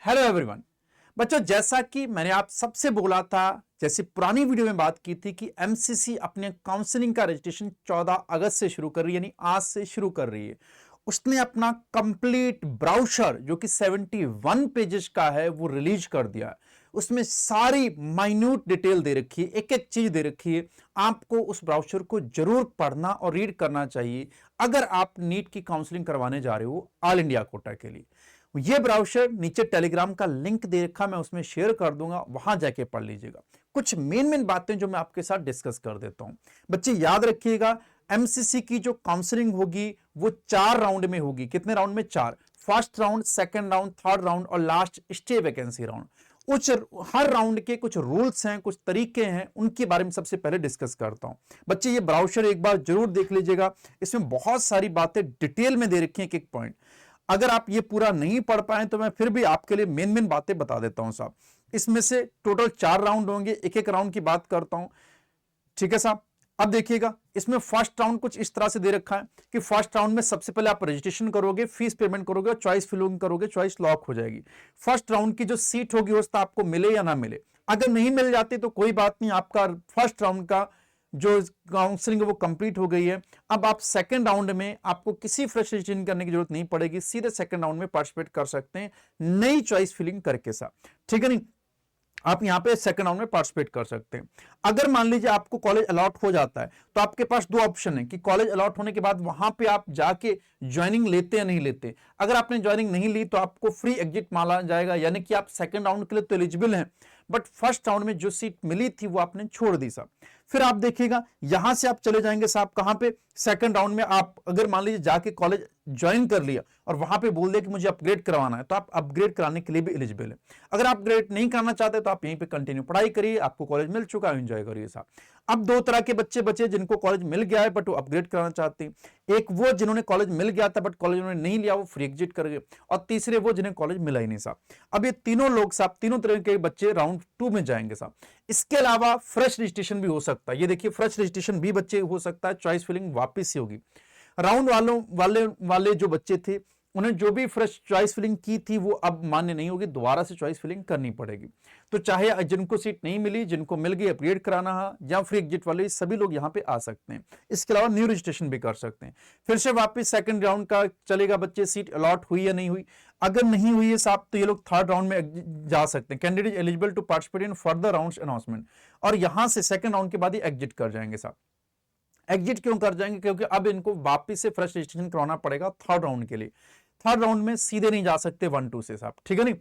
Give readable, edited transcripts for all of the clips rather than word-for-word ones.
Hello everyone. बच्चों, जैसा कि मैंने आप सबसे बोला था, जैसे पुरानी वीडियो में बात की थी कि एमसीसी अपने काउंसलिंग का रजिस्ट्रेशन 14 अगस्त से शुरू कर रही है, यानी आज से शुरू कर रही है। उसने अपना कंप्लीट ब्राउशर जो कि 71 पेजेस का है वो रिलीज कर दिया है। उसमें सारी माइन्यूट डिटेल दे रखी है, एक एक चीज दे रखी है। आपको उस ब्राउशर को जरूर पढ़ना और रीड करना चाहिए अगर आप नीट की काउंसलिंग करवाने जा रहे हो ऑल इंडिया कोटा के लिए। ये ब्राउशर नीचे टेलीग्राम का लिंक दे रखा, मैं उसमें शेयर कर दूंगा, वहां जाके पढ़ लीजिएगा। कुछ मेन बातें जो मैं आपके साथ डिस्कस कर देता हूं। बच्चे याद रखिएगा, एमसीसी की जो काउंसलिंग होगी वो 4 राउंड में होगी। कितने राउंड में? 4। First round, second round, third round और लास्ट स्टे वैकेंसी राउंड। कुछ हर राउंड के कुछ रूल्स हैं, कुछ तरीके हैं, उनके बारे में सबसे पहले डिस्कस करता हूं। बच्चे ये ब्राउशर एक बार जरूर देख लीजिएगा, इसमें बहुत सारी बातें डिटेल में दे रखी हैं, एक एक पॉइंट। अगर आप ये पूरा नहीं पढ़ पाए तो मैं फिर भी आपके लिए मेन बातें बता देता हूं साहब। इसमें से टोटल 4 राउंड होंगे, एक एक राउंड की बात करता हूं, ठीक है साहब। अब देखिएगा, इसमें फर्स्ट राउंड कुछ इस तरह से दे रखा है कि फर्स्ट राउंड में सबसे पहले आप रजिस्ट्रेशन करोगे, फीस पेमेंट करोगे और चॉइस फिलिंग करोगे, चॉइस लॉक हो जाएगी। फर्स्ट राउंड की जो सीट होगी उसका आपको मिले या ना मिले, अगर नहीं मिल जाती तो कोई बात नहीं, आपका फर्स्ट राउंड का जो काउंसलिंग है वो कंप्लीट हो गई है। अब आप सेकंड राउंड में आपको किसी फ्रेश रजिस्ट्रेशन करने की जरूरत नहीं पड़ेगी, सीधे सेकंड राउंड में पार्टिसिपेट कर सकते हैं नई चॉइस फिलिंग करके साथ, ठीक है नहीं। आप यहां पे सेकंड राउंड में पार्टिसिपेट कर सकते हैं। अगर मान लीजिए आपको कॉलेज अलॉट हो जाता है तो आपके पास 2 ऑप्शन है कि कॉलेज अलॉट होने के बाद वहां पे आप जाके ज्वाइनिंग लेते या नहीं लेते। अगर आपने ज्वाइनिंग नहीं ली तो आपको फ्री एग्जिट माना जाएगा, यानी कि आप सेकंड राउंड के लिए तो एलिजिबल हैं, बट फर्स्ट राउंड में जो सीट मिली थी वो आपने छोड़ दी साहब। फिर आप देखिएगा, यहां से आप चले जाएंगे साहब कहां पे? सेकंड राउंड में आप अगर मान लीजिए जाके कॉलेज ज्वाइन कर लिया और वहां पे बोल दिया कि मुझे अपग्रेड करवाना है, तो आप अपग्रेड कराने के लिए भी एलिजिबल है। अगर आप अपग्रेड नहीं करना चाहते तो आप यहीं पे कंटिन्यू पढ़ाई करिए, आपको कॉलेज मिल चुका है, एंजॉय करिए साहब। अब 2 तरह के बच्चे बचे जिनको कॉलेज मिल गया है बट वो अपग्रेड कराना चाहते हैं। एक वो जिन्होंने कॉलेज मिल गया था बट कॉलेज उन्होंने नहीं लिया, वो फ्री एग्जिट कर गए। और तीसरे वो जिन्हें कॉलेज मिला ही नहीं साहब। अब ये तीनों लोग साहब, तीनों तरह के बच्चे राउंड 2 में जाएंगे साहब। इसके अलावा फ्रेश रजिस्ट्रेशन भी हो सकता है, ये देखिए फ्रेश रजिस्ट्रेशन भी बच्चे हो सकता है, चॉइस फिलिंग वापस से होगी। राउंड वाले जो बच्चे थे उन्हें जो भी फ्रेश चॉइस फिलिंग की थी वो अब मान्य नहीं होगी, दोबारा से चॉइस फिलिंग करनी पड़ेगी। तो चाहे जिनको सीट नहीं मिली, जिनको मिल गई, अपग्रेड कराना है या फ्री एग्जिट वाले, सभी लोग यहां पे आ सकते हैं। इसके अलावा न्यू रजिस्ट्रेशन भी कर सकते हैं। फिर से वापस सेकंड राउंड का चलेगा, बच्चे सीट अलॉट हुई या नहीं हुई। अगर नहीं हुई है साहब तो ये लोग थर्ड राउंड में जा सकते हैं। Candidate eligible to participate in further round announcement, और यहां से सेकंड राउंड के बाद ही एग्जिट कर जाएंगे साहब। एग्जिट क्यों कर जाएंगे? क्योंकि अब इनको वापस से फ्रेश रजिस्ट्रेशन करवाना पड़ेगा थर्ड राउंड के लिए। थर्ड राउंड में सीधे नहीं जा सकते 1-2 से साहब, ठीक है नहीं।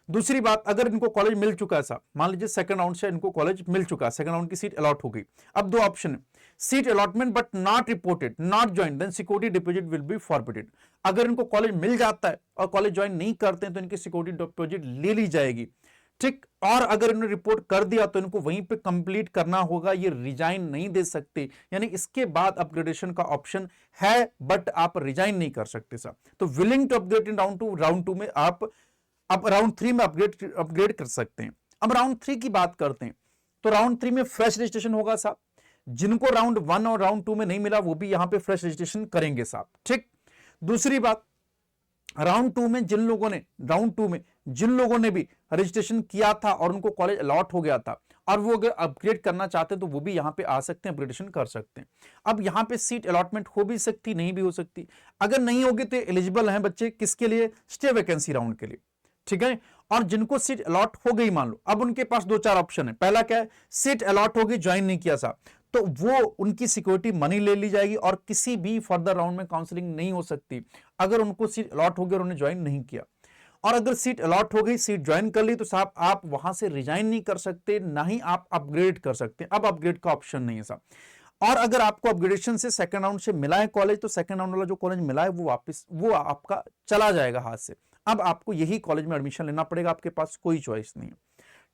दूसरी बात, अगर इनको कॉलेज मिल चुका है साहब, मान लीजिए सेकंड राउंड से इनको कॉलेज मिल चुका है, सेकंड राउंड की सीट अलॉट हो गई। अब 2 ऑप्शन है, seat allotment but not reported, not join, then security deposit will be forbidden. अगर इनको कॉलेज मिल जाता है और कॉलेज ज्वाइन नहीं करते हैं तो इनकी सिक्योरिटी डिपॉजिट ले ली जाएगी, ठीक। और अगर इन्होंने रिपोर्ट कर दिया तो इनको वहीं पे कंप्लीट करना होगा, ये रिजाइन नहीं दे सकते, यानी इसके बाद अपग्रेडेशन का ऑप्शन है बट आप रिजाइन नहीं कर सकते साहब। तो willing to upgrade in round 2 में आप अब राउंड 3 में अपग्रेड कर सकते हैं। अब राउंड 3 की बात करते हैं, तो राउंड 3 में फ्रेश रजिस्ट्रेशन होगा साहब। जिनको राउंड 1 और राउंड 2 में नहीं मिला वो भी यहां पे फ्रेश रजिस्ट्रेशन करेंगे साहब, ठीक। दूसरी बात, राउंड 2 में जिन लोगों ने भी रजिस्ट्रेशन किया था और उनको कॉलेज अलॉट हो गया था और वो अगर अपग्रेड करना चाहते हैं तो वो भी यहां पे आ सकते हैं, अपग्रेडेशन कर सकते हैं। अब यहां पे सीट अलॉटमेंट हो भी सकती, नहीं भी हो सकती। अगर नहीं होगी तो एलिजिबल हैं बच्चे किसके लिए? स्टे वैकेंसी राउंड के लिए, ठीक है। और जिनको सीट अलॉट हो गई मान लो, अब उनके पास 2-4 ऑप्शन है। पहला क्या है? सीट अलॉट होगी, ज्वाइन नहीं किया साहब, तो वो उनकी सिक्योरिटी मनी ले ली जाएगी और किसी भी फर्दर राउंड में काउंसलिंग नहीं हो सकती अगर उनको सीट अलॉट हो गई और उन्होंने ज्वाइन नहीं किया। और अगर सीट अलॉट हो गई, सीट ज्वाइन कर ली, तो साहब आप वहां से रिजाइन नहीं कर सकते, ना ही आप अपग्रेड कर सकते। अब अपग्रेड का ऑप्शन नहीं है साहब। और अगर आपको अपग्रेडेशन से सेकंड राउंड से मिला है कॉलेज, तो सेकंड राउंड वाला जो कॉलेज मिला है वो आपका चला जाएगा हाथ से। अब आपको यही कॉलेज में एडमिशन लेना पड़ेगा, आपके पास कोई चॉइस नहीं है,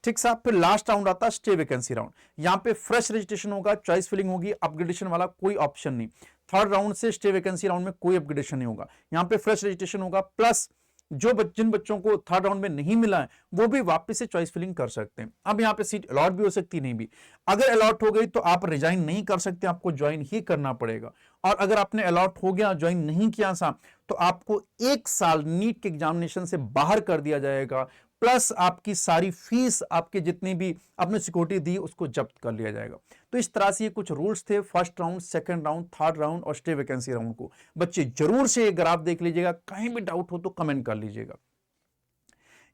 ठीक साहब। फिर लास्ट राउंड आता है स्टे वैकेंसी राउंड। यहां पे फ्रेश रजिस्ट्रेशन होगा, चॉइस फिलिंग होगी, अपग्रेडेशन वाला कोई ऑप्शन नहीं। थर्ड राउंड से स्टे वैकेंसी राउंड में कोई अपग्रेडेशन नहीं होगा, यहां पे फ्रेश रजिस्ट्रेशन होगा। प्लस जिन बच्चों को थर्ड राउंड में नहीं मिला है वो भी वापस से चॉइस फिलिंग कर सकते हैं। अब यहां पे सीट अलॉट भी हो सकती, नहीं भी। अगर अलॉट हो गई तो आप रिजाइन नहीं कर सकते, आपको ज्वाइन ही करना पड़ेगा। और अगर आपने अलॉट हो गया, ज्वाइन नहीं किया साहब, तो आपको 1 साल नीट के एग्जामिनेशन से बाहर कर दिया जाएगा, प्लस आपकी सारी फीस, आपके जितनी भी आपने सिक्योरिटी दी उसको जब्त कर लिया जाएगा। तो इस तरह से ये कुछ रूल्स थे first round, second round, third round और स्टे वैकेंसी राउंड को। बच्चे जरूर से ये ग्राफ देख लीजिएगा, कहीं भी डाउट हो तो कमेंट कर लीजिएगा।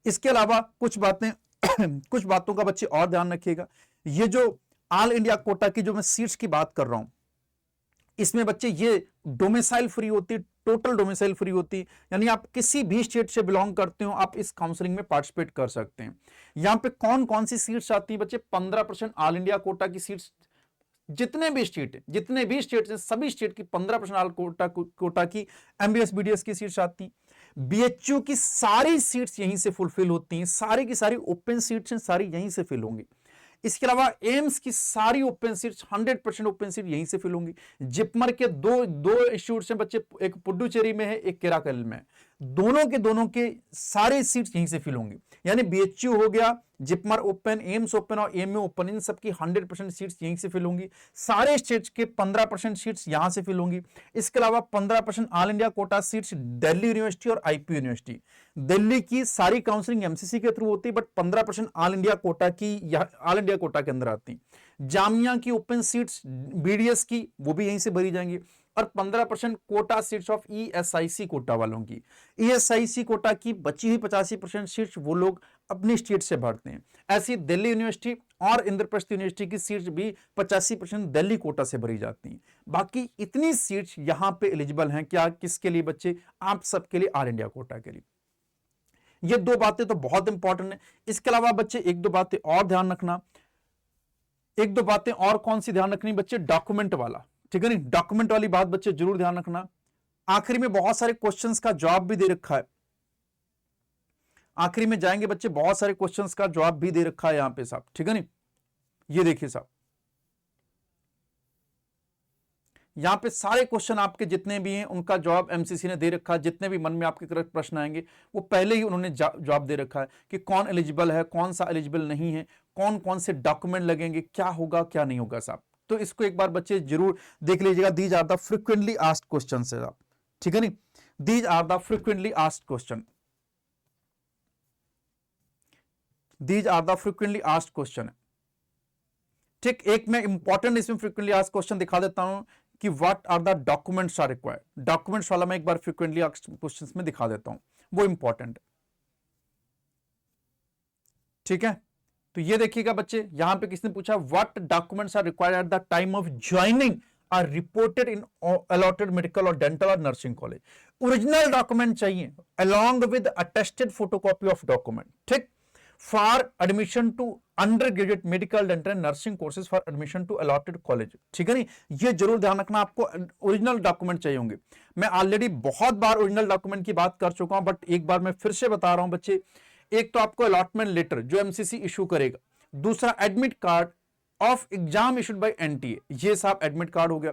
इसके अलावा कुछ बातें कुछ बातों का बच्चे और ध्यान रखिएगा। ये जो ऑल इंडिया कोटा की जो मैं सीट्स की बात कर रहा हूं, इसमें बच्चे ये डोमिसाइल फ्री होती, टोटल डोमिसाइल फ्री होती, यानी आप किसी भी स्टेट से बिलोंग करते हो आप इस काउंसलिंग में पार्टिसिपेट कर सकते हैं। यहां पे कौन कौन सी सीट्स आती हैं बच्चे? 15% ऑल इंडिया कोटा की सीट्स, जितने भी स्टेट हैं सभी स्टेट की 15% ऑल कोटा की एमबीएस बीडीएस की सीट्स आती हैं। बीएचयू की सारी सीट्स यहीं से फुलफिल होती हैं, सारी की सारी ओपन सीट्स हैं, सारी यहीं से फिल होंगी। इसके अलावा एम्स की सारी ओपन सीट्स 100% ओपन सीट यहीं से फिल होंगी। जिपमर के दो इंस्टीट्यूट हैं बच्चे, एक पुडुचेरी में है, एक केराकल में है, दोनों के सारे सीट्स यहीं से फिल होंगी। यानी बीएचयू हो गया, जिपमर ओपन, एम्स ओपन और एमयू ओपन, इन सबकी 100% सीट्स यहीं से फिल होंगी। सारे स्टेट्स के 15% सीट्स यहां से फिल होंगी। इसके अलावा 15% all India quota seats Delhi university और आईपी यूनिवर्सिटी। दिल्ली की सारी काउंसलिंग एमसीसी के थ्रू होती है, बट 15% ऑल इंडिया कोटा की ऑल इंडिया कोटा के अंदर आती। जामिया की ओपन सीट्स बीडीएस की वो भी यहीं से भरी जाएंगी, और 15% quota seats of ESIC quota वालों की। ईएसआईसी कोटा की बची हुई 85% सीट्स वो लोग अपनी स्टेट से भरते हैं। ऐसी दिल्ली यूनिवर्सिटी और इंद्रप्रस्थ यूनिवर्सिटी की सीट्स भी 85% दिल्ली कोटा से भरी जाती हैं। बाकी इतनी सीट्स यहां पे एलिजिबल हैं, क्या किसके लिए बच्चे? आप सबके लिए, ऑल इंडिया कोटा के लिए। ये दो बातें तो बहुत इंपॉर्टेंट है। इसके अलावा बच्चे एक दो बातें और ध्यान रखना, एक दो बातें और कौन सी ध्यान रखनी बच्चे? डॉक्यूमेंट वाला, ठीक है नहीं, डॉक्यूमेंट वाली बात बच्चे जरूर ध्यान रखना। आखिरी में बहुत सारे क्वेश्चंस का जवाब भी दे रखा है, आखिरी में जाएंगे बच्चे बहुत सारे क्वेश्चंस का जवाब भी दे रखा है यहां पे साहब, ठीक है नहीं। ये देखिए साहब, यहां पे सारे क्वेश्चन आपके जितने भी हैं उनका जवाब एमसीसी ने दे रखा है। जितने भी मन में आपके प्रश्न आएंगे वो पहले ही उन्होंने जवाब दे रखा है कि कौन एलिजिबल है, कौन सा एलिजिबल नहीं है, कौन कौन से डॉक्यूमेंट लगेंगे, क्या होगा क्या नहीं होगा साहब। तो इसको एक बार बच्चे जरूर देख लीजिएगा। These are the frequently asked question है साहब, ठीक है नहीं, these are the frequently asked question, these are the frequently asked question है, ठीक। एक मैं इंपॉर्टेंट इसमें फ्रिक्वेंटली आस्क्ड क्वेश्चन दिखा देता हूं कि what are the documents are required. Documents वाला मैं एक बार फ्रिक्वेंटली आस्क्ड क्वेश्चंस में दिखा देता हूं, वो इंपॉर्टेंट है, ठीक है। तो ये देखिएगा बच्चे, यहां पे किसने पूछा what documents are required at the time of joining or reported in allotted medical और डेंटल और नर्सिंग कॉलेज। ओरिजिनल डॉक्यूमेंट चाहिए along with attested photocopy of document, ठीक, for admission to undergraduate medical dental nursing courses for admission to allotted college, ठीक है नहीं। ये जरूर ध्यान रखना, आपको ओरिजिनल डॉक्यूमेंट चाहिए होंगे। मैं ऑलरेडी बहुत बार ओरिजिनल डॉक्यूमेंट की बात कर चुका हूं, बट एक बार मैं फिर से बता रहा हूं बच्चे। एक तो आपको अलॉटमेंट लेटर जो एमसीसी इशू करेगा, दूसरा admit card of exam issued by NTA, ये साहब एडमिट कार्ड हो गया।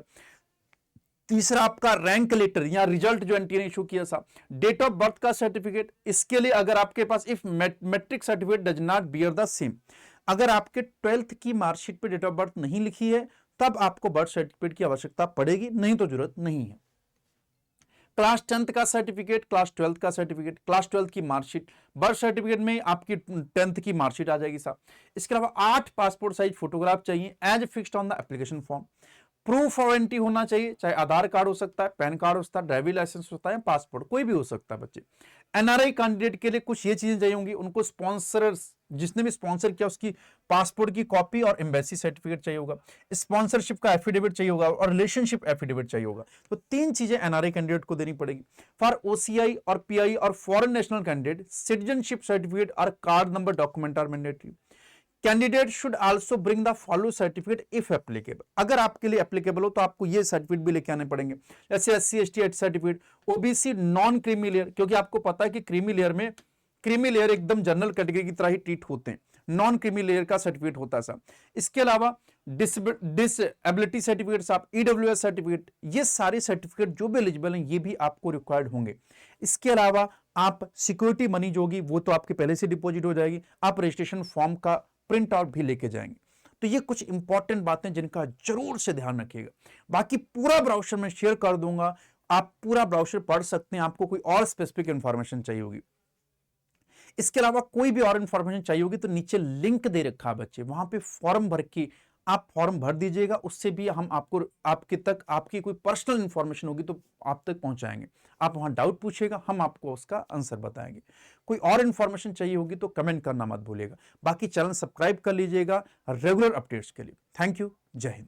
तीसरा आपका रैंक लेटर या रिजल्ट जो एनटीए ने इशू किया साहब। डेट ऑफ बर्थ का सर्टिफिकेट, इसके लिए अगर आपके पास if matric certificate does not bear the same, अगर आपके 12th की मार्कशीट पे डेट ऑफ बर्थ नहीं लिखी है तब आपको बर्थ सर्टिफिकेट की आवश्यकता पड़ेगी, नहीं तो जरूरत नहीं है। क्लास 10th का सर्टिफिकेट, क्लास 12th का सर्टिफिकेट, क्लास 12th की मार्कशीट, बर्थ सर्टिफिकेट में आपकी 10th की मार्कशीट आ जाएगी साहब। इसके अलावा 8 पासपोर्ट साइज फोटोग्राफ चाहिए as fixed on the application form. Proof of entry होना चाहिए, चाहे आधार कार्ड हो सकता है, पैन कार्ड हो सकता है, ड्राइविंग लाइसेंस होता है, पासपोर्ट कोई भी हो सकता है बच्चे। एनआरआई कैंडिडेट के लिए कुछ ये चीजें चाहिए होंगी, उनको स्पॉन्सर्स, जिसने भी स्पॉन्सर किया उसकी पासपोर्ट की कॉपी और एम्बेसी सर्टिफिकेट चाहिए होगा, स्पॉन्सरशिप का एफिडेविट चाहिए होगा और रिलेशनशिप एफिडेविट चाहिए होगा। तो 3 चीजें एनआरआई कैंडिडेट को देनी पड़ेगी। फॉर ओसीआई और पीआई और foreign national candidate, citizenship certificate और card number document are mandatory. Candidate should also bring the follow certificate if applicable, अगर आपके लिए एप्लीकेबल हो तो आपको ये सर्टिफिकेट भी लेके आने पड़ेंगे, जैसे SC ST certificate, OBC non creamy layer, क्योंकि आपको पता है कि क्रीमी लेयर एकदम जनरल कैटेगरी की तरह ही ट्रीट होते हैं, नॉन क्रीमी लेयर का सर्टिफिकेट होता है साहब। इसके अलावा डिसेबिलिटी सर्टिफिकेट साहब, ईडब्ल्यूएस सर्टिफिकेट, ये सारे सर्टिफिकेट जो भी एलिजिबल हैं ये भी आपको रिक्वायर्ड होंगे। इसके अलावा आप सिक्योरिटी मनी जो होगी वो तो आपके पहले से डिपॉजिट हो जाएगी, आप रजिस्ट्रेशन फॉर्म का प्रिंट आउट भी लेके जाएंगे। तो ये कुछ इंपॉर्टेंट बातें जिनका जरूर से ध्यान रखिएगा। बाकी पूरा ब्राउचर में शेयर कर दूंगा, आप पूरा ब्राउचर पढ़ सकते हैं, आपको कोई और स्पेसिफिक इंफॉर्मेशन चाहिए होगी। इसके अलावा कोई भी और इंफॉर्मेशन चाहिए होगी तो नीचे लिंक दे रखा है बच्चे, वहां पे फॉर्म भर के आप फॉर्म भर दीजिएगा, उससे भी हम आपको आपके तक आपकी कोई पर्सनल इंफॉर्मेशन होगी तो आप तक पहुंचाएंगे। आप वहां डाउट पूछिएगा, हम आपको उसका आंसर बताएंगे। कोई और इंफॉर्मेशन चाहिए होगी तो कमेंट करना मत भूलिएगा। बाकी चैनल सब्सक्राइब कर लीजिएगा रेगुलर अपडेट्स के लिए। Thank you. जय हिंद।